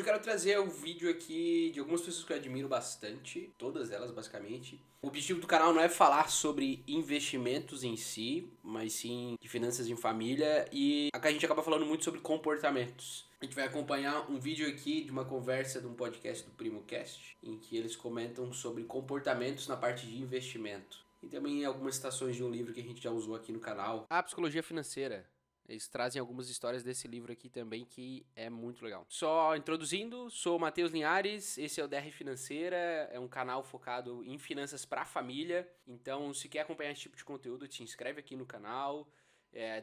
eu quero trazer um vídeo aqui de algumas pessoas que eu admiro bastante, todas elas basicamente. O objetivo do canal não é falar sobre investimentos em si, mas sim de finanças em família, e a gente acaba falando muito sobre comportamentos. A gente vai acompanhar um vídeo aqui de uma conversa de um podcast do PrimoCast, em que eles comentam sobre comportamentos na parte de investimento. E também algumas citações de um livro que a gente já usou aqui no canal, A Psicologia Financeira. Eles trazem algumas histórias desse livro aqui também, que é muito legal. Só introduzindo, sou o Matheus Linhares, esse é o DR Financeira, é um canal focado em finanças para a família. Então, se quer acompanhar esse tipo de conteúdo, te inscreve aqui no canal,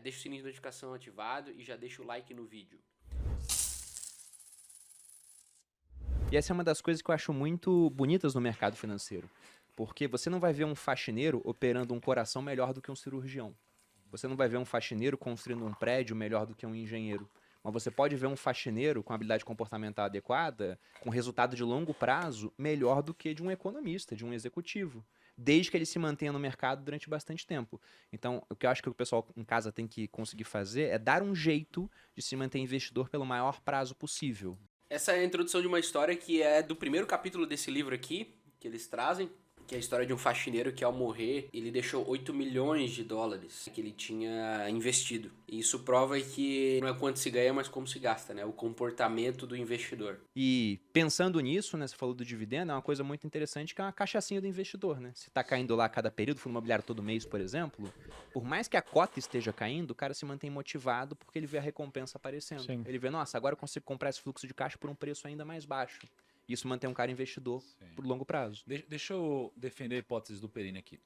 deixa o sininho de notificação ativado e já deixa o like no vídeo. E essa é uma das coisas que eu acho muito bonitas no mercado financeiro. Porque você não vai ver um faxineiro operando um coração melhor do que um cirurgião. Você não vai ver um faxineiro construindo um prédio melhor do que um engenheiro. Mas você pode ver um faxineiro com habilidade comportamental adequada, com resultado de longo prazo, melhor do que de um economista, de um executivo. Desde que ele se mantenha no mercado durante bastante tempo. Então, o que eu acho que o pessoal em casa tem que conseguir fazer é dar um jeito de se manter investidor pelo maior prazo possível. Essa é a introdução de uma história que é do primeiro capítulo desse livro aqui, que eles trazem, que é a história de um faxineiro que ao morrer, ele deixou 8 milhões de dólares que ele tinha investido. E isso prova que não é quanto se ganha, mas como se gasta, né? O comportamento do investidor. E pensando nisso, né, você falou do dividendo, é uma coisa muito interessante que é uma cachaçinha do investidor, né? Se tá caindo lá a cada período, fundo imobiliário todo mês, por exemplo, por mais que a cota esteja caindo, o cara se mantém motivado porque ele vê a recompensa aparecendo. Sim. Ele vê, nossa, agora eu consigo comprar esse fluxo de caixa por um preço ainda mais baixo. Isso mantém um cara investidor por longo prazo. Deixa eu defender a hipótese do Perini aqui.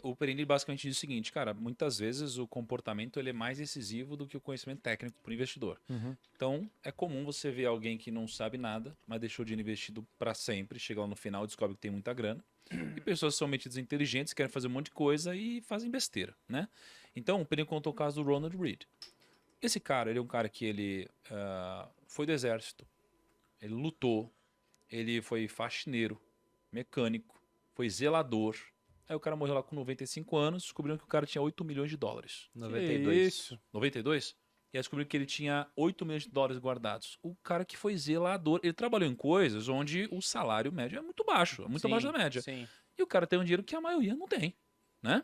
O Perini basicamente diz o seguinte, cara, muitas vezes o comportamento ele é mais decisivo do que o conhecimento técnico para o investidor. Então, é comum você ver alguém que não sabe nada, mas deixou de investir para sempre, chega lá no final e descobre que tem muita grana. E pessoas que são metidas inteligentes, querem fazer um monte de coisa e fazem besteira, né? Então, o Perini contou o caso do Ronald Read. Esse cara, ele é um cara que ele foi do exército, ele lutou, ele foi faxineiro, mecânico, foi zelador. Aí o cara morreu lá com 95 anos, descobriram que o cara tinha 8 milhões de dólares. 92. Isso. 92? E aí descobriram que ele tinha 8 milhões de dólares guardados. O cara que foi zelador, ele trabalhou em coisas onde o salário médio é muito baixo, muito abaixo da média. Sim. E o cara tem um dinheiro que a maioria não tem, né?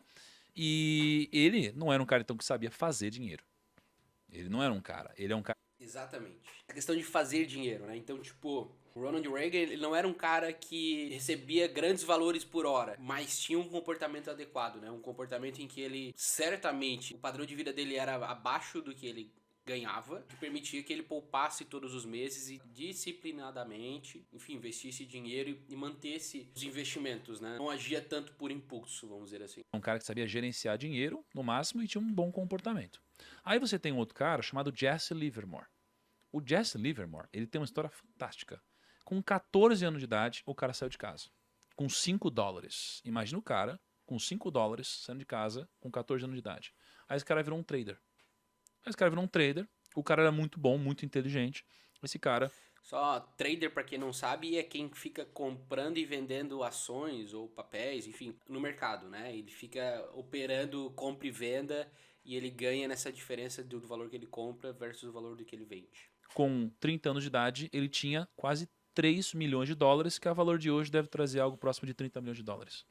E ele não era um cara então que sabia fazer dinheiro. Ele não era um cara, ele é um cara... Exatamente. A questão de fazer dinheiro, né? Então, tipo, o Ronald Reagan, ele não era um cara que recebia grandes valores por hora, mas tinha um comportamento adequado, né? Um comportamento em que ele, certamente, o padrão de vida dele era abaixo do que ele ganhava, que permitia que ele poupasse todos os meses e disciplinadamente, enfim, investisse dinheiro e mantesse os investimentos, né? Não agia tanto por impulso, vamos dizer assim. Um cara que sabia gerenciar dinheiro, no máximo, e tinha um bom comportamento. Aí você tem um outro cara chamado Jesse Livermore. O Jesse Livermore, ele tem uma história fantástica. Com 14 anos de idade, o cara saiu de casa. Com 5 dólares. Imagina o cara, com 5 dólares, saindo de casa, com 14 anos de idade. Aí esse cara virou um trader. O cara era muito bom, muito inteligente. Esse cara... Só trader, para quem não sabe, é quem fica comprando e vendendo ações ou papéis, enfim, no mercado, né? Ele fica operando compra e venda e ele ganha nessa diferença do valor que ele compra versus o valor do que ele vende. Com 30 anos de idade, ele tinha quase 3 milhões de dólares, que a valor de hoje deve trazer algo próximo de 30 milhões de dólares.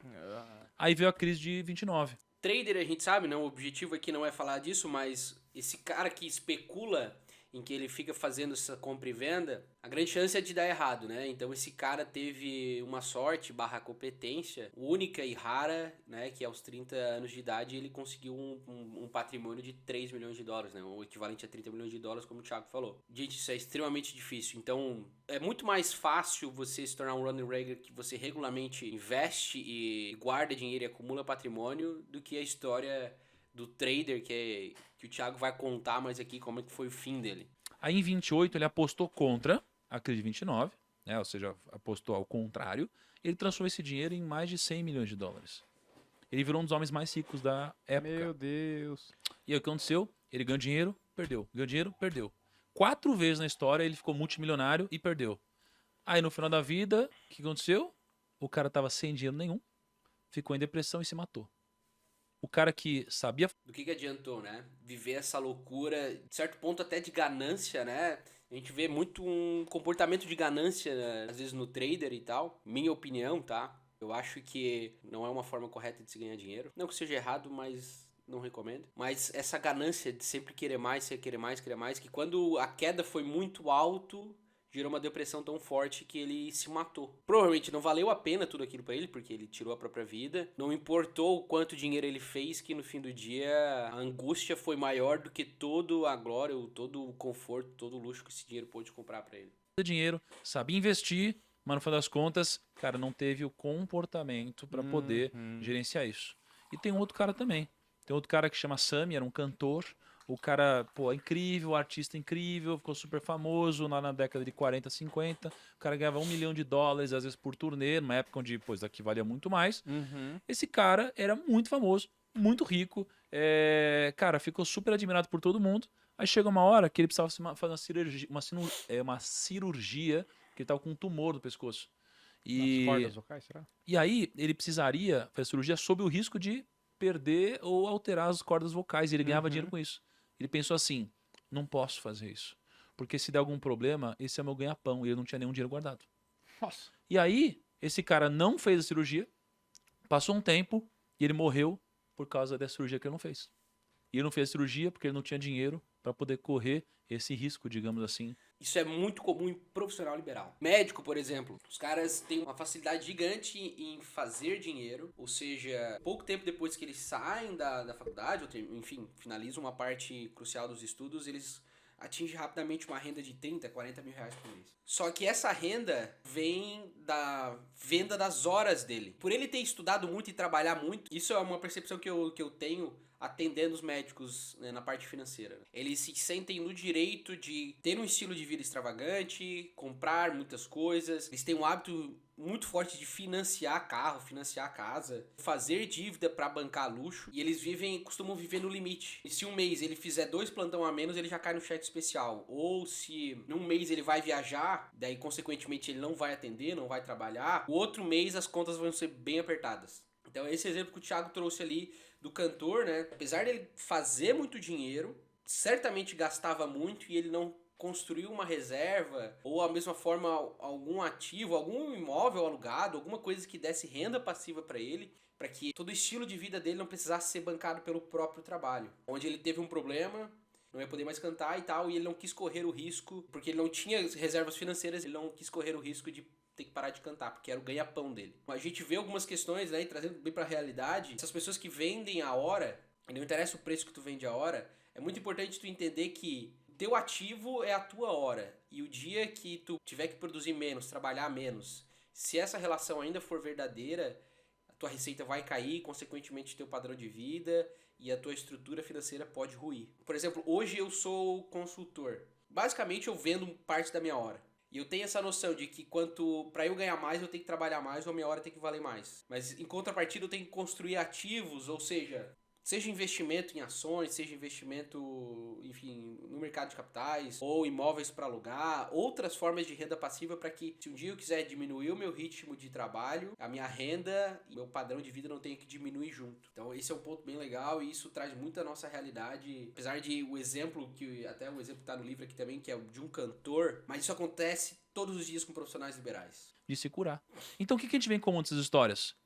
Aí veio a crise de 29. Trader, a gente sabe, né? O objetivo aqui não é falar disso, mas esse cara que especula em que ele fica fazendo essa compra e venda, a grande chance é de dar errado, né? Então esse cara teve uma sorte / competência única e rara, né? Que aos 30 anos de idade ele conseguiu um patrimônio de 3 milhões de dólares, né? O equivalente a 30 milhões de dólares, como o Thiago falou. Gente, isso é extremamente difícil. Então é muito mais fácil você se tornar um Ronald Reagan que você regularmente investe e guarda dinheiro e acumula patrimônio do que a história do trader que o Thiago vai contar mais aqui como é que foi o fim dele. Aí em 28 ele apostou contra a crise de 29, né? Ou seja, apostou ao contrário. Ele transformou esse dinheiro em mais de 100 milhões de dólares. Ele virou um dos homens mais ricos da época. Meu Deus. E aí o que aconteceu? Ele ganhou dinheiro, perdeu. Ganhou dinheiro, perdeu. 4 vezes na história ele ficou multimilionário e perdeu. Aí no final da vida, o que aconteceu? O cara tava sem dinheiro nenhum, ficou em depressão e se matou. O cara que sabia... Do que adiantou, né? Viver essa loucura, de certo ponto até de ganância, né? A gente vê muito um comportamento de ganância, né, às vezes no trader e tal. Minha opinião, tá? Eu acho que não é uma forma correta de se ganhar dinheiro. Não que seja errado, mas não recomendo. Mas essa ganância de sempre querer mais, querer mais, que quando a queda foi muito alto, gerou uma depressão tão forte que ele se matou. Provavelmente não valeu a pena tudo aquilo pra ele, porque ele tirou a própria vida. Não importou o quanto dinheiro ele fez, que no fim do dia a angústia foi maior do que toda a glória, todo o conforto, todo o luxo que esse dinheiro pôde comprar pra ele. Dinheiro, sabia investir, mas no final das contas, cara, não teve o comportamento para poder gerenciar isso. E tem um outro cara também. Tem outro cara que chama Sami, era um cantor. O cara, pô, incrível, artista incrível, ficou super famoso lá na década de 40, 50. O cara ganhava $1 milhão, às vezes, por turnê, numa época onde, pois, aqui valia muito mais. Esse cara era muito famoso, muito rico. Cara, ficou super admirado por todo mundo. Aí chega uma hora que ele precisava fazer uma cirurgia, que ele estava com um tumor no pescoço. Nas cordas vocais, será? E aí ele precisaria fazer a cirurgia sob o risco de perder ou alterar as cordas vocais. E ele ganhava dinheiro com isso. Ele pensou assim, não posso fazer isso. Porque se der algum problema, esse é o meu ganha-pão. E ele não tinha nenhum dinheiro guardado. Nossa. E aí, esse cara não fez a cirurgia, passou um tempo e ele morreu por causa da cirurgia que ele não fez. E ele não fez a cirurgia porque ele não tinha dinheiro para poder correr esse risco, digamos assim. Isso é muito comum em profissional liberal. Médico, por exemplo, os caras têm uma facilidade gigante em fazer dinheiro, ou seja, pouco tempo depois que eles saem da faculdade, ou enfim, finalizam uma parte crucial dos estudos, eles atingem rapidamente uma renda de 30, 40 mil reais por mês. Só que essa renda vem da venda das horas dele. Por ele ter estudado muito e trabalhar muito, isso é uma percepção que eu tenho atendendo os médicos, né, na parte financeira. Eles se sentem no direito de ter um estilo de vida extravagante, comprar muitas coisas. Eles têm um hábito muito forte de financiar carro, financiar casa, fazer dívida para bancar luxo, e eles costumam viver no limite. E se um mês ele fizer 2 plantão a menos, ele já cai no cheque especial. Ou se num mês ele vai viajar, daí consequentemente ele não vai atender, não vai trabalhar, o outro mês as contas vão ser bem apertadas. Então esse exemplo que o Thiago trouxe ali do cantor, né? Apesar dele fazer muito dinheiro, certamente gastava muito e ele não construiu uma reserva ou a mesma forma algum ativo, algum imóvel alugado, alguma coisa que desse renda passiva para ele, para que todo o estilo de vida dele não precisasse ser bancado pelo próprio trabalho. Onde ele teve um problema, não ia poder mais cantar e tal, e ele não quis correr o risco, porque ele não tinha reservas financeiras, ele não quis correr o risco de ter que parar de cantar, porque era o ganha-pão dele. A gente vê algumas questões, né, e trazendo bem pra realidade, essas pessoas que vendem a hora, não interessa o preço que tu vende a hora, é muito importante tu entender que o teu ativo é a tua hora, e o dia que tu tiver que produzir menos, trabalhar menos, se essa relação ainda for verdadeira, a tua receita vai cair, consequentemente teu padrão de vida e a tua estrutura financeira pode ruir. Por exemplo, hoje eu sou consultor. Basicamente eu vendo parte da minha hora. E eu tenho essa noção de que para eu ganhar mais, eu tenho que trabalhar mais ou a minha hora tem que valer mais. Mas em contrapartida, eu tenho que construir ativos, ou seja investimento em ações, seja investimento, enfim, no mercado de capitais, ou imóveis para alugar, outras formas de renda passiva para que, se um dia eu quiser diminuir o meu ritmo de trabalho, a minha renda e meu padrão de vida não tenha que diminuir junto. Então esse é um ponto bem legal e isso traz muito a nossa realidade, apesar de o exemplo, que até o exemplo que está no livro aqui também, que é o de um cantor, mas isso acontece todos os dias com profissionais liberais. De se curar. Então o que a gente vê em comum dessas histórias?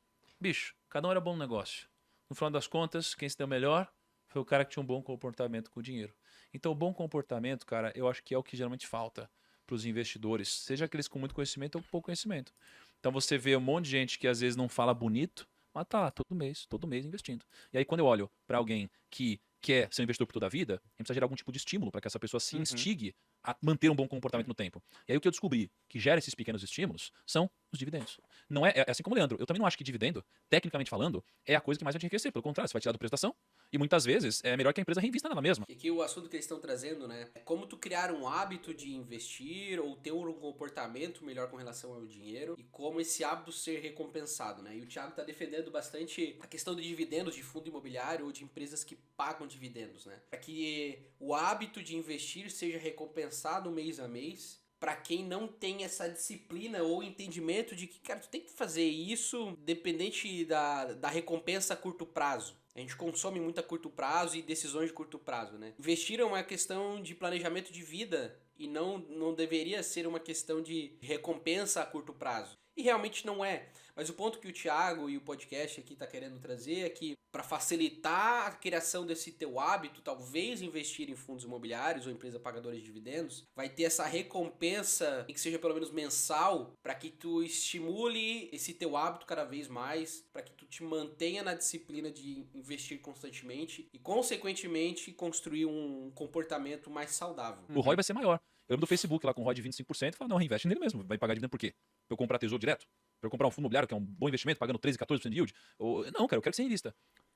Bicho, cada um era bom no negócio. No final das contas, quem se deu melhor foi o cara que tinha um bom comportamento com o dinheiro. Então, o bom comportamento, cara, eu acho que é o que geralmente falta para os investidores, seja aqueles com muito conhecimento ou pouco conhecimento. Então, você vê um monte de gente que às vezes não fala bonito, mas tá lá todo mês investindo. E aí, quando eu olho para alguém que quer ser um investidor por toda a vida, a gente precisa gerar algum tipo de estímulo para que essa pessoa se instigue a manter um bom comportamento no tempo. E aí o que eu descobri que gera esses pequenos estímulos são os dividendos. Não é assim como o Leandro, eu também não acho que dividendo, tecnicamente falando, é a coisa que mais vai te enriquecer. Pelo contrário, você vai tirar do preço da ação e muitas vezes é melhor que a empresa reinvista nela mesma. E aqui o assunto que eles estão trazendo, né, é como tu criar um hábito de investir ou ter um comportamento melhor com relação ao dinheiro e como esse hábito ser recompensado, né? E o Thiago está defendendo bastante a questão de dividendos de fundo imobiliário ou de empresas que pagam dividendos, né? Para que o hábito de investir seja recompensado mês a mês, para quem não tem essa disciplina ou entendimento de que, cara, tu tem que fazer isso dependente da recompensa a curto prazo. A gente consome muito a curto prazo e decisões de curto prazo, né? Investir é uma questão de planejamento de vida e não deveria ser uma questão de recompensa a curto prazo. E realmente não é. Mas o ponto que o Thiago e o podcast aqui tá querendo trazer é que para facilitar a criação desse teu hábito, talvez investir em fundos imobiliários ou empresa pagadora de dividendos, vai ter essa recompensa, que seja pelo menos mensal, para que tu estimule esse teu hábito cada vez mais, para que tu te mantenha na disciplina de investir constantemente e, consequentemente, construir um comportamento mais saudável. O ROI vai ser maior. Eu lembro do Facebook lá com ROI de 25%, fala, não, reinveste nele mesmo, vai pagar dividendo por quê? Pra eu comprar tesouro direto? Pra eu comprar um fundo imobiliário, que é um bom investimento, pagando 13, 14% de yield? Não, cara, eu quero que você invista.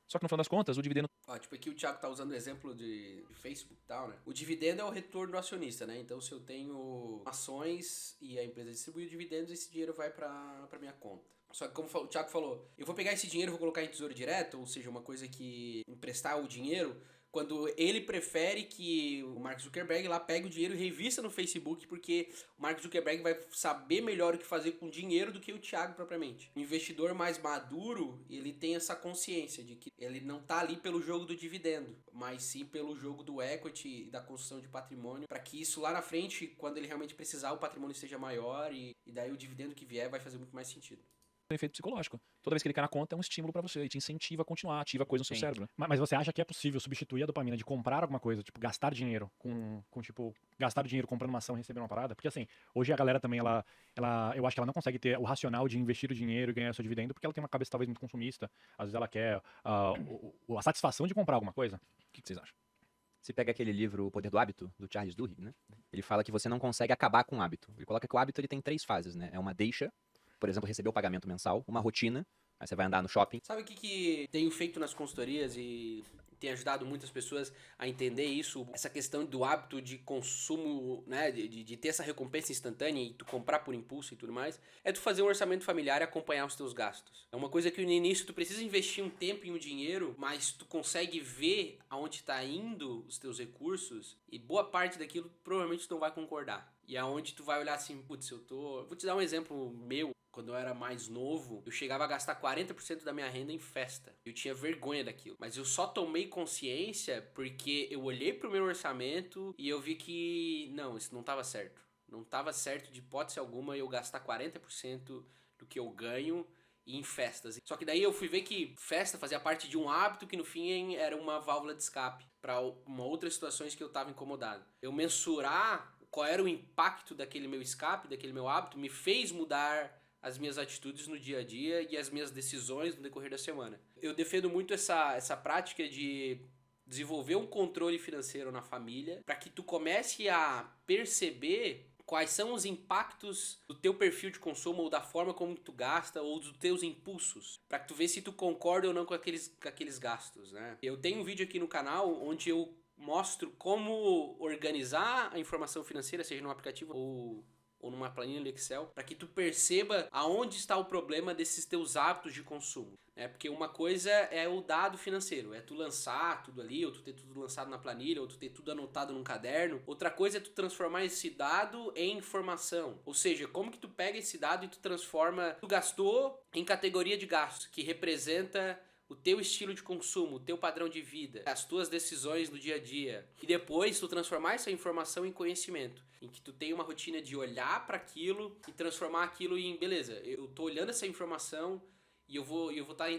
Só que no final das contas, o dividendo... Ó, tipo aqui o Thiago tá usando o exemplo de Facebook e tal, né? O dividendo é o retorno do acionista, né? Então se eu tenho ações e a empresa distribui dividendos, esse dinheiro vai pra minha conta. Só que como o Thiago falou, eu vou pegar esse dinheiro e vou colocar em tesouro direto, ou seja, uma coisa que emprestar o dinheiro, quando ele prefere que o Mark Zuckerberg lá pegue o dinheiro e revista no Facebook, porque o Mark Zuckerberg vai saber melhor o que fazer com o dinheiro do que o Thiago propriamente. O investidor mais maduro, ele tem essa consciência de que ele não tá ali pelo jogo do dividendo, mas sim pelo jogo do equity e da construção de patrimônio, para que isso lá na frente, quando ele realmente precisar, o patrimônio seja maior e daí o dividendo que vier vai fazer muito mais sentido. Tem efeito psicológico. Toda vez que ele cai na conta é um estímulo pra você e te incentiva a continuar, ativa coisa no seu cérebro. Né? Mas você acha que é possível substituir a dopamina de comprar alguma coisa, tipo, gastar dinheiro tipo, gastar dinheiro comprando uma ação e receber uma parada? Porque assim, hoje a galera também, eu acho que ela não consegue ter o racional de investir o dinheiro e ganhar seu dividendo, porque ela tem uma cabeça talvez muito consumista. Às vezes ela quer a satisfação de comprar alguma coisa. O que vocês acham? Você pega aquele livro O Poder do Hábito, do Charles Duhigg, né? Ele fala que você não consegue acabar com o hábito. Ele coloca que o hábito ele tem 3 fases, né? É uma deixa, por exemplo, receber o pagamento mensal, uma rotina, aí você vai andar no shopping. Sabe o que tenho feito nas consultorias e tem ajudado muitas pessoas a entender isso, essa questão do hábito de consumo, né, de ter essa recompensa instantânea e tu comprar por impulso e tudo mais, é tu fazer um orçamento familiar e acompanhar os teus gastos. É uma coisa que no início tu precisa investir um tempo e um dinheiro, mas tu consegue ver aonde tá indo os teus recursos e boa parte daquilo provavelmente tu não vai concordar. E aonde tu vai olhar assim, putz, vou te dar um exemplo meu. Quando eu era mais novo, eu chegava a gastar 40% da minha renda em festa. Eu tinha vergonha daquilo. Mas eu só tomei consciência porque eu olhei pro meu orçamento e eu vi que, não, isso não estava certo. Não estava certo de hipótese alguma eu gastar 40% do que eu ganho em festas. Só que daí eu fui ver que festa fazia parte de um hábito que no fim era uma válvula de escape para uma outras situações que eu estava incomodado. Eu mensurar qual era o impacto daquele meu escape, daquele meu hábito, me fez mudar as minhas atitudes no dia a dia e as minhas decisões no decorrer da semana. Eu defendo muito essa prática de desenvolver um controle financeiro na família para que tu comece a perceber quais são os impactos do teu perfil de consumo ou da forma como tu gasta ou dos teus impulsos, para que tu veja se tu concorda ou não com aqueles gastos, né? Eu tenho um vídeo aqui no canal onde eu mostro como organizar a informação financeira, seja no aplicativo ou numa planilha de Excel, para que tu perceba aonde está o problema desses teus hábitos de consumo, né? Porque uma coisa é o dado financeiro, é tu lançar tudo ali, ou tu ter tudo lançado na planilha, ou tu ter tudo anotado num caderno. Outra coisa é tu transformar esse dado em informação, ou seja, como que tu pega esse dado e tu transforma, tu gastou em categoria de gastos, que representa o teu estilo de consumo, o teu padrão de vida, as tuas decisões no dia a dia. E depois tu transformar essa informação em conhecimento, em que tu tem uma rotina de olhar para aquilo e transformar aquilo em, beleza, eu tô olhando essa informação e eu vou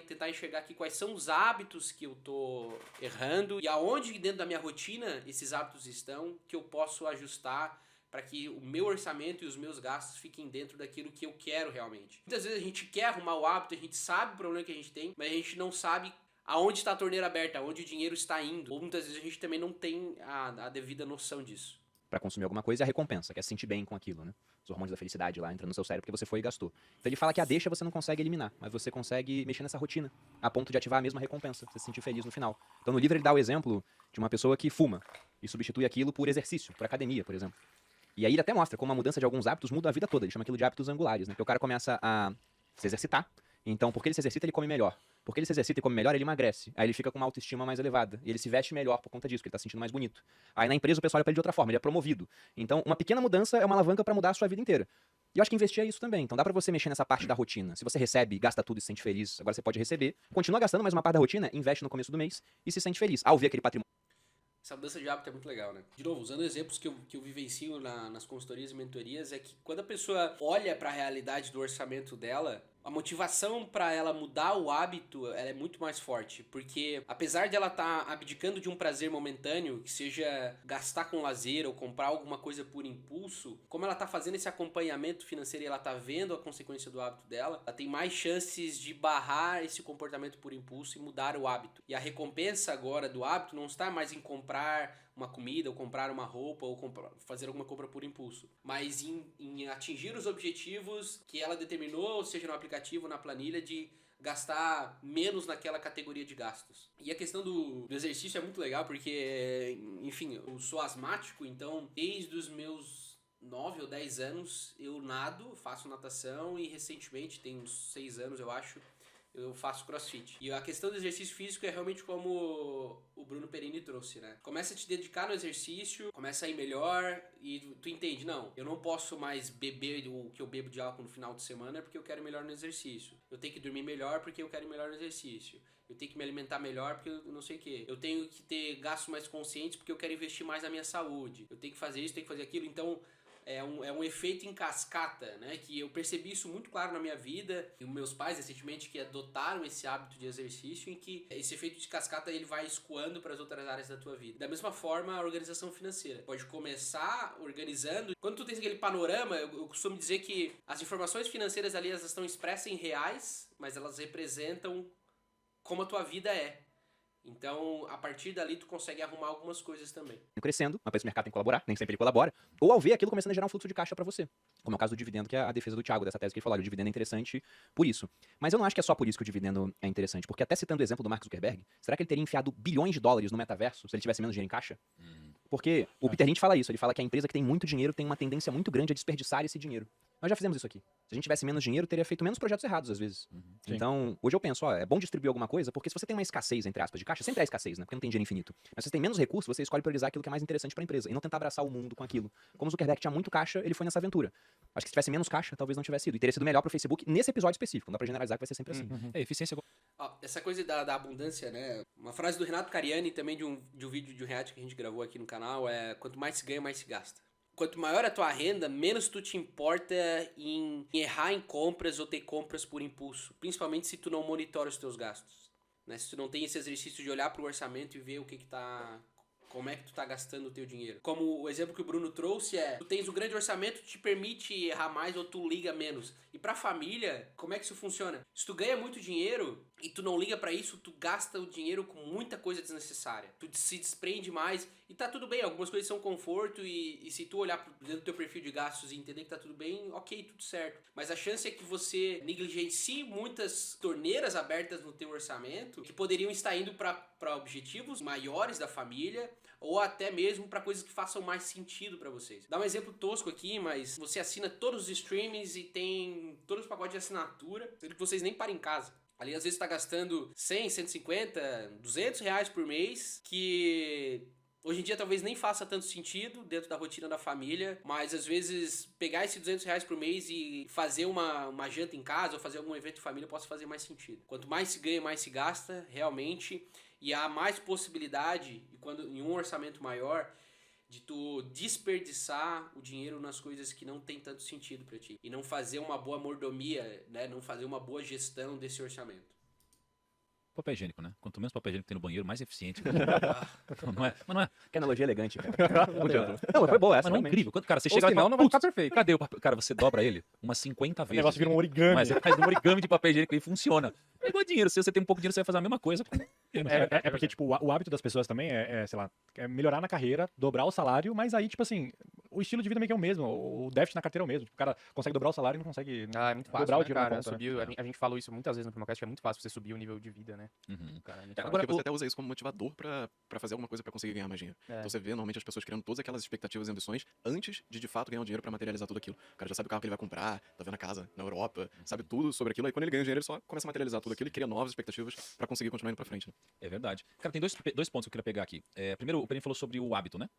tentar enxergar aqui quais são os hábitos que eu tô errando e aonde dentro da minha rotina esses hábitos estão que eu posso ajustar para que o meu orçamento e os meus gastos fiquem dentro daquilo que eu quero realmente. Muitas vezes a gente quer arrumar o hábito, a gente sabe o problema que a gente tem, mas a gente não sabe aonde está a torneira aberta, aonde o dinheiro está indo. Ou muitas vezes a gente também não tem a devida noção disso. Para consumir alguma coisa é a recompensa, que é se sentir bem com aquilo, né? Os hormônios da felicidade lá entram no seu cérebro porque você foi e gastou. Então ele fala que a deixa você não consegue eliminar, mas você consegue mexer nessa rotina, a ponto de ativar a mesma recompensa, você se sentir feliz no final. Então no livro ele dá o exemplo de uma pessoa que fuma e substitui aquilo por exercício, por academia, por exemplo. E aí ele até mostra como a mudança de alguns hábitos muda a vida toda. Ele chama aquilo de hábitos angulares, né? Porque o cara começa a se exercitar. Então, porque ele se exercita, ele come melhor. Porque ele se exercita e come melhor, ele emagrece. Aí ele fica com uma autoestima mais elevada. E ele se veste melhor por conta disso, porque ele tá se sentindo mais bonito. Aí na empresa o pessoal olha pra ele de outra forma, ele é promovido. Então, uma pequena mudança é uma alavanca pra mudar a sua vida inteira. E eu acho que investir é isso também. Então dá pra você mexer nessa parte da rotina. Se você recebe, gasta tudo e se sente feliz, agora você pode receber. Continua gastando, mas uma parte da rotina, investe no começo do mês e se sente feliz. Ao ver aquele patrimônio. Essa mudança de hábito é muito legal, né? De novo, usando exemplos que eu vivencio nas consultorias e mentorias, é que quando a pessoa olha para a realidade do orçamento dela, a motivação para ela mudar o hábito ela é muito mais forte. Porque apesar de ela estar abdicando de um prazer momentâneo, que seja gastar com lazer ou comprar alguma coisa por impulso, como ela está fazendo esse acompanhamento financeiro e ela está vendo a consequência do hábito dela, ela tem mais chances de barrar esse comportamento por impulso e mudar o hábito. E a recompensa agora do hábito não está mais em comprar uma comida, ou comprar uma roupa, ou fazer alguma compra por impulso, mas em atingir os objetivos que ela determinou, seja no aplicativo, na planilha, de gastar menos naquela categoria de gastos. E a questão do exercício é muito legal, porque, enfim, eu sou asmático, então desde os meus 9 ou 10 anos eu nado, faço natação e recentemente, tem uns 6 anos eu acho, eu faço crossfit. E a questão do exercício físico é realmente como o Bruno Perini trouxe, né? Começa a te dedicar no exercício, começa a ir melhor e tu entende, não, eu não posso mais beber o que eu bebo de álcool no final de semana porque eu quero ir melhor no exercício. Eu tenho que dormir melhor porque eu quero ir melhor no exercício. Eu tenho que me alimentar melhor porque eu não sei o quê. Eu tenho que ter gastos mais conscientes porque eu quero investir mais na minha saúde. Eu tenho que fazer isso, tenho que fazer aquilo. Então, é um efeito em cascata, né? Que eu percebi isso muito claro na minha vida. E os meus pais, recentemente, que adotaram esse hábito de exercício, em que esse efeito de cascata ele vai escoando para as outras áreas da tua vida. Da mesma forma, a organização financeira. Pode começar organizando. Quando tu tens aquele panorama, eu costumo dizer que as informações financeiras ali, elas estão expressas em reais, mas elas representam como a tua vida é. Então, a partir dali, tu consegue arrumar algumas coisas também. Crescendo, mas o mercado tem que colaborar, nem sempre ele colabora, ou ao ver aquilo começando a gerar um fluxo de caixa pra você. Como é o caso do dividendo, que é a defesa do Thiago, dessa tese que ele falou, o dividendo é interessante por isso. Mas eu não acho que é só por isso que o dividendo é interessante, porque até citando o exemplo do Mark Zuckerberg, será que ele teria enfiado bilhões de dólares no metaverso se ele tivesse menos dinheiro em caixa? Porque o Peter Lynch fala isso, ele fala que a empresa que tem muito dinheiro tem uma tendência muito grande a desperdiçar esse dinheiro. Nós já fizemos isso aqui. Se a gente tivesse menos dinheiro, teria feito menos projetos errados, às vezes. Então, hoje eu penso, ó, é bom distribuir alguma coisa, porque se você tem uma escassez, entre aspas, de caixa, sempre há escassez, né? Porque não tem dinheiro infinito. Mas se você tem menos recursos, você escolhe priorizar aquilo que é mais interessante pra empresa, e não tentar abraçar o mundo com aquilo. Como o Zuckerberg tinha muito caixa, ele foi nessa aventura. Acho que se tivesse menos caixa, talvez não tivesse ido. E teria sido melhor pro Facebook nesse episódio específico. Não dá pra generalizar que vai ser sempre assim. É, eficiência. Ó, essa coisa da abundância, né? Uma frase do Renato Cariani, também de um vídeo de um react que a gente gravou aqui no canal, é: quanto mais se ganha, mais se gasta. Quanto maior a tua renda, menos tu te importa em errar em compras ou ter compras por impulso. Principalmente se tu não monitora os teus gastos, né? Se tu não tem esse exercício de olhar pro orçamento e ver o que tá... Como é que tu tá gastando o teu dinheiro. Como o exemplo que o Bruno trouxe é: tu tens um grande orçamento, te permite errar mais ou tu liga menos. E pra família, como é que isso funciona? Se tu ganha muito dinheiro e tu não liga pra isso, tu gasta o dinheiro com muita coisa desnecessária. Tu se desprende mais e tá tudo bem. Algumas coisas são conforto e se tu olhar dentro do teu perfil de gastos e entender que tá tudo bem, ok, tudo certo. Mas a chance é que você negligencie muitas torneiras abertas no teu orçamento que poderiam estar indo pra objetivos maiores da família ou até mesmo para coisas que façam mais sentido para vocês. Dá um exemplo tosco aqui, mas você assina todos os streamings e tem todos os pacotes de assinatura, sendo que vocês nem param em casa. Ali às vezes tá gastando 100, 150, 200 reais por mês, que hoje em dia talvez nem faça tanto sentido dentro da rotina da família, mas às vezes pegar esses 200 reais por mês e fazer uma janta em casa ou fazer algum evento de família possa fazer mais sentido. Quanto mais se ganha, mais se gasta, realmente. E há mais possibilidade, em um orçamento maior, de tu desperdiçar o dinheiro nas coisas que não tem tanto sentido pra ti. E não fazer uma boa mordomia, né? Não fazer uma boa gestão desse orçamento. Papel higiênico, né? Quanto menos papel higiênico tem no banheiro, mais eficiente. Não é? Mas não é. Que analogia elegante, cara. Não, mas foi boa essa, Mas não é realmente. incrível. Quando, cara, você Ou chega lá e senão fala, não vai ficar "Putz, perfeito." cadê o papel? Cara, você dobra ele umas 50 O vezes. negócio vira um origami. Mas você faz um origami de papel higiênico e funciona. É igual dinheiro. Se você tem um pouco de dinheiro, você vai fazer a mesma coisa. É porque, tipo, o hábito das pessoas também sei lá, é melhorar na carreira, dobrar o salário, mas aí, tipo assim, o estilo de vida meio que é o mesmo, o déficit na carteira é o mesmo. Tipo, o cara consegue dobrar o salário e não consegue Ah, é muito fácil, dobrar o né, dinheiro na cara? conta, né? Subir, a gente falou isso muitas vezes no Primocast, que é muito fácil você subir o nível de vida, né? Cara, é muito fácil. Porque você até usa isso como motivador pra fazer alguma coisa pra conseguir ganhar mais dinheiro. É. Então você vê normalmente as pessoas criando todas aquelas expectativas e ambições antes de fato ganhar o dinheiro pra materializar tudo aquilo. O cara já sabe o carro que ele vai comprar, tá vendo a casa na Europa, sabe tudo sobre aquilo, aí quando ele ganha o dinheiro ele só começa a materializar tudo aquilo e cria novas expectativas pra conseguir continuar indo pra frente, né? É verdade. Cara, tem dois pontos que eu queria pegar aqui. Primeiro, o Perini falou sobre o hábito, né?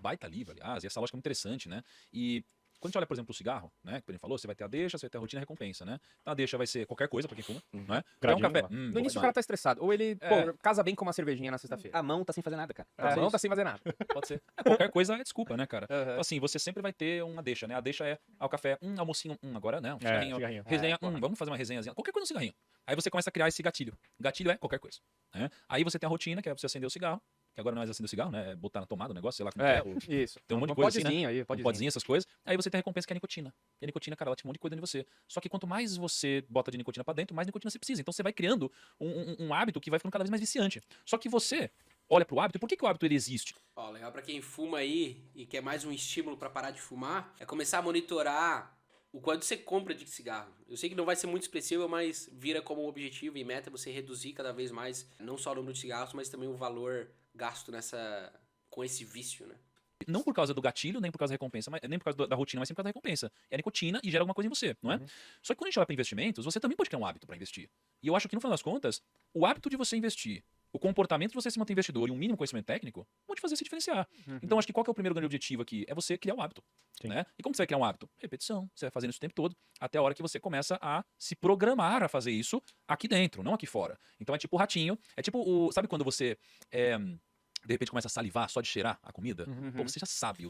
Baita livro, aliás, e essa lógica é muito interessante, né? E Quando a gente olha, por exemplo, o cigarro, né? Que ele falou, você vai ter a deixa, você vai ter a rotina e a recompensa, né? Então a deixa vai ser qualquer coisa pra quem fuma, né? É um Gradinho, café. ó. No início o vou cara tá estressado. Ou ele, É. pô, casa bem com uma cervejinha na sexta-feira. A mão tá sem fazer nada, cara. A mão tá sem fazer nada. Pode ser. Qualquer coisa é desculpa, né, cara? Aham. Então, assim, você sempre vai ter uma deixa, né? A deixa é o café, almocinho, agora não, cigarrinho, cigarrinho. resenha, vamos fazer uma resenhazinha. Qualquer coisa no cigarrinho. Aí você começa a criar esse gatilho. Gatilho é qualquer coisa. Né? Aí você tem a rotina, que é você acender o cigarro, que agora não é mais acender o cigarro, né? É botar na tomada o negócio, sei lá como é. Isso. Tem um monte de coisa assim, né? Podzinho aí, Um podzinho. podzinho, essas coisas. Aí você tem a recompensa que é a nicotina. E a nicotina, cara, ela te um monte de coisa dentro de você. Só que quanto mais você bota de nicotina pra dentro, mais nicotina você precisa. Então você vai criando um hábito que vai ficando cada vez mais viciante. Só que você olha pro hábito, por que o hábito ele existe? Ó, legal pra quem fuma aí e quer mais um estímulo pra parar de fumar, é começar a monitorar o quanto você compra de cigarro. Eu sei que não vai ser muito expressivo, mas vira como objetivo e meta você reduzir cada vez mais, não só o número de cigarros, mas também o valor gasto com esse vício, né? Não por causa do gatilho, nem por causa da recompensa, nem por causa da rotina, mas sim por causa da recompensa. É a nicotina e gera alguma coisa em você, não é? Só que quando a gente olha para investimentos, você também pode criar um hábito para investir. E eu acho que, no final das contas, o hábito de você investir, o comportamento de você se manter investidor e um mínimo conhecimento técnico vão te fazer se diferenciar. Então, acho que qual que é o primeiro grande objetivo aqui? É você criar um hábito. Né? E como você vai criar um hábito? Repetição. Você vai fazendo isso o tempo todo, até a hora que você começa a se programar a fazer isso aqui dentro, não aqui fora. Então, é tipo o ratinho. É tipo sabe quando você... de repente começa a salivar só de cheirar a comida? Pô, você já sabe.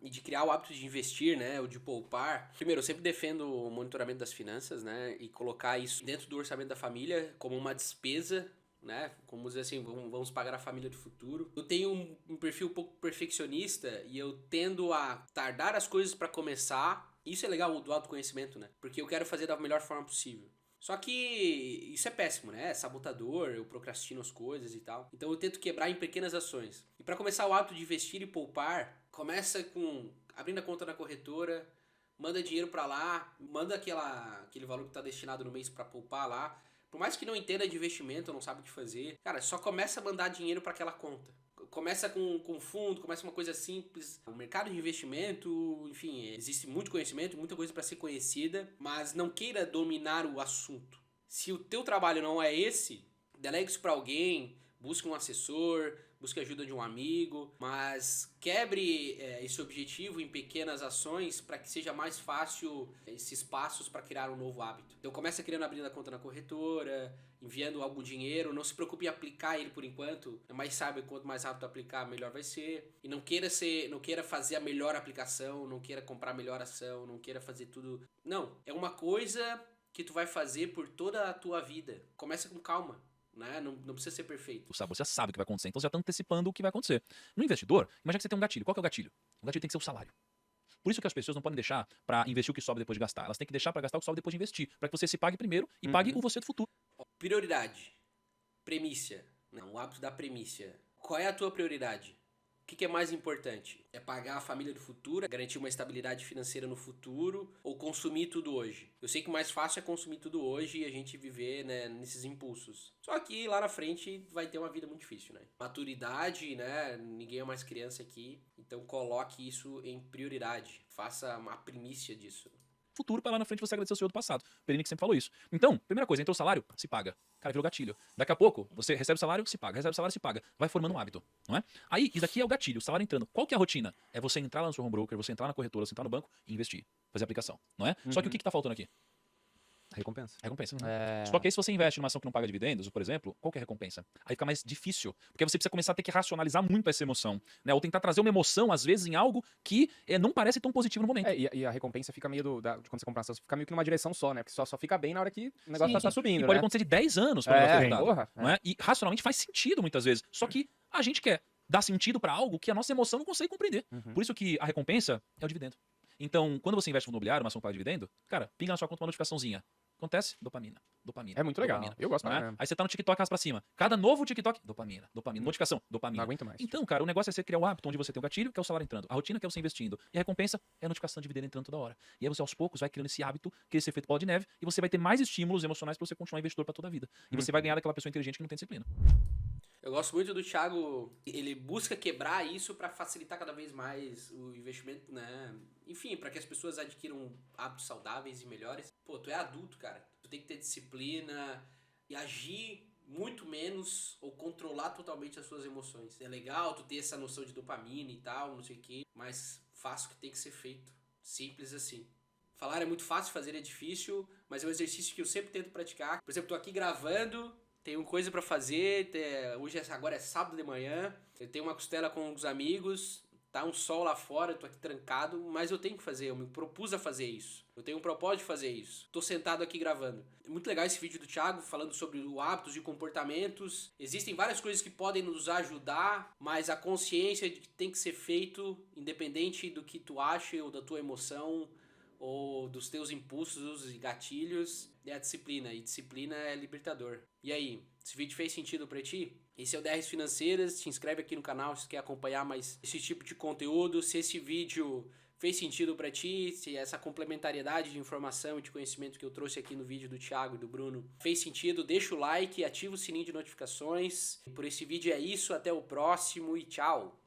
De criar o hábito de investir, né, ou de poupar. Primeiro, eu sempre defendo o monitoramento das finanças, né, e colocar isso dentro do orçamento da família como uma despesa, né, como dizer assim, vamos pagar a família do futuro. Eu tenho um perfil um pouco perfeccionista e eu tendo a tardar as coisas para começar. Isso é legal do autoconhecimento, né, porque eu quero fazer da melhor forma possível. Só que isso é péssimo, né? É sabotador, eu procrastino as coisas e tal. Então eu tento quebrar em pequenas ações. E para começar o hábito de investir e poupar, começa com abrindo a conta na corretora, manda dinheiro para lá, manda aquele valor que está destinado no mês para poupar lá. Por mais que não entenda de investimento, não sabe o que fazer, cara, só começa a mandar dinheiro para aquela conta. Começa com fundo, começa uma coisa simples. O mercado de investimento, enfim, existe muito conhecimento, muita coisa para ser conhecida, mas não queira dominar o assunto. Se o teu trabalho não é esse, delegue isso para alguém, busque um assessor, busque ajuda de um amigo, mas quebre esse objetivo em pequenas ações para que seja mais fácil esses passos para criar um novo hábito. Então começa abrindo a conta na corretora, enviando algum dinheiro, não se preocupe em aplicar ele por enquanto, mas saiba que quanto mais rápido aplicar, melhor vai ser. E não queira fazer a melhor aplicação, não queira comprar a melhor ação, não queira fazer tudo. Não, é uma coisa que tu vai fazer por toda a tua vida. Começa com calma. Né? Não precisa ser perfeito. Você já sabe o que vai acontecer, então você já está antecipando o que vai acontecer. No investidor, imagina que você tem um gatilho. Qual que é o gatilho? O gatilho tem que ser o salário. Por isso que as pessoas não podem deixar para investir o que sobra depois de gastar. Elas têm que deixar para gastar o que sobra depois de investir. Para que você se pague primeiro e pague o você do futuro. Prioridade. Premissa. Não, o hábito da premissa. Qual é a tua prioridade? O que é mais importante? É pagar a família do futuro, garantir uma estabilidade financeira no futuro ou consumir tudo hoje? Eu sei que o mais fácil é consumir tudo hoje e a gente viver, né, nesses impulsos. Só que lá na frente vai ter uma vida muito difícil, né? Maturidade, né? Ninguém é mais criança aqui, então coloque isso em prioridade. Faça uma primícia disso. Futuro para lá na frente você agradecer o seu do passado. O Perini que sempre falou isso. Então, primeira coisa, entrou o salário, se paga. Cara, virou gatilho. Daqui a pouco, você recebe o salário, se paga. Recebe o salário, se paga. Vai formando um hábito, não é? Aí, isso daqui é o gatilho, o salário entrando. Qual que é a rotina? É você entrar lá no seu home broker, você entrar na corretora, você entrar no banco e investir. Fazer aplicação, não é? Só que o que tá faltando aqui? Recompensa. Recompensa. Só que aí se você investe numa ação que não paga dividendos, por exemplo, qual que é a recompensa? Aí fica mais difícil, porque você precisa começar a ter que racionalizar muito essa emoção, né? Ou tentar trazer uma emoção, às vezes, em algo que não parece tão positivo no momento. E a recompensa fica meio de quando você compra ação, fica meio que numa direção só, né? Porque só fica bem na hora que o negócio tá subindo, e pode né? acontecer de 10 anos para o resultado, porra, não é? E racionalmente faz sentido muitas vezes. Só que a gente quer dar sentido para algo que a nossa emoção não consegue compreender. Por isso que a recompensa é o dividendo. Então, quando você investe no fundo imobiliário, uma ação que paga dividendo, cara, pinga na sua conta uma notificaçãozinha. Acontece? Dopamina. É muito legal. Dopamina. Eu gosto Não pra é? caramba. Aí você tá no TikTok, arrasta pra cima. Cada novo TikTok, dopamina. Notificação, dopamina. Não aguento mais. Então, cara, o negócio é você criar o hábito onde você tem o gatilho, que é o salário entrando, a rotina, que é você investindo, e a recompensa é a notificação de dividendo entrando toda hora. E aí você, aos poucos, vai criando esse hábito, que esse efeito bola de neve, e você vai ter mais estímulos emocionais pra você continuar investidor pra toda a vida. E você vai ganhar daquela pessoa inteligente que não tem disciplina. Eu gosto muito do Thiago, ele busca quebrar isso para facilitar cada vez mais o investimento, né? Enfim, para que as pessoas adquiram hábitos saudáveis e melhores. Pô, tu é adulto, cara. Tu tem que ter disciplina e agir muito menos ou controlar totalmente as suas emoções. É legal tu ter essa noção de dopamina e tal, não sei o quê, mas faça o que tem que ser feito. Simples assim. Falar é muito fácil, fazer é difícil, mas é um exercício que eu sempre tento praticar. Por exemplo, tô aqui gravando, tenho coisa pra fazer, agora é sábado de manhã, eu tenho uma costela com os amigos, tá um sol lá fora, eu tô aqui trancado, mas eu tenho que fazer, eu me propus a fazer isso. Eu tenho um propósito de fazer isso. Tô sentado aqui gravando. É muito legal esse vídeo do Thiago falando sobre o hábitos e comportamentos. Existem várias coisas que podem nos ajudar, mas a consciência de que tem que ser feito, independente do que tu acha ou da tua emoção, ou dos teus impulsos e gatilhos, é a disciplina. E disciplina é libertador. E aí, esse vídeo fez sentido pra ti? Esse é o DRs Financeiras. Te inscreve aqui no canal se quer acompanhar mais esse tipo de conteúdo. Se esse vídeo fez sentido pra ti, se essa complementariedade de informação e de conhecimento que eu trouxe aqui no vídeo do Thiago e do Bruno fez sentido, deixa o like, ativa o sininho de notificações. Por esse vídeo é isso, até o próximo e tchau!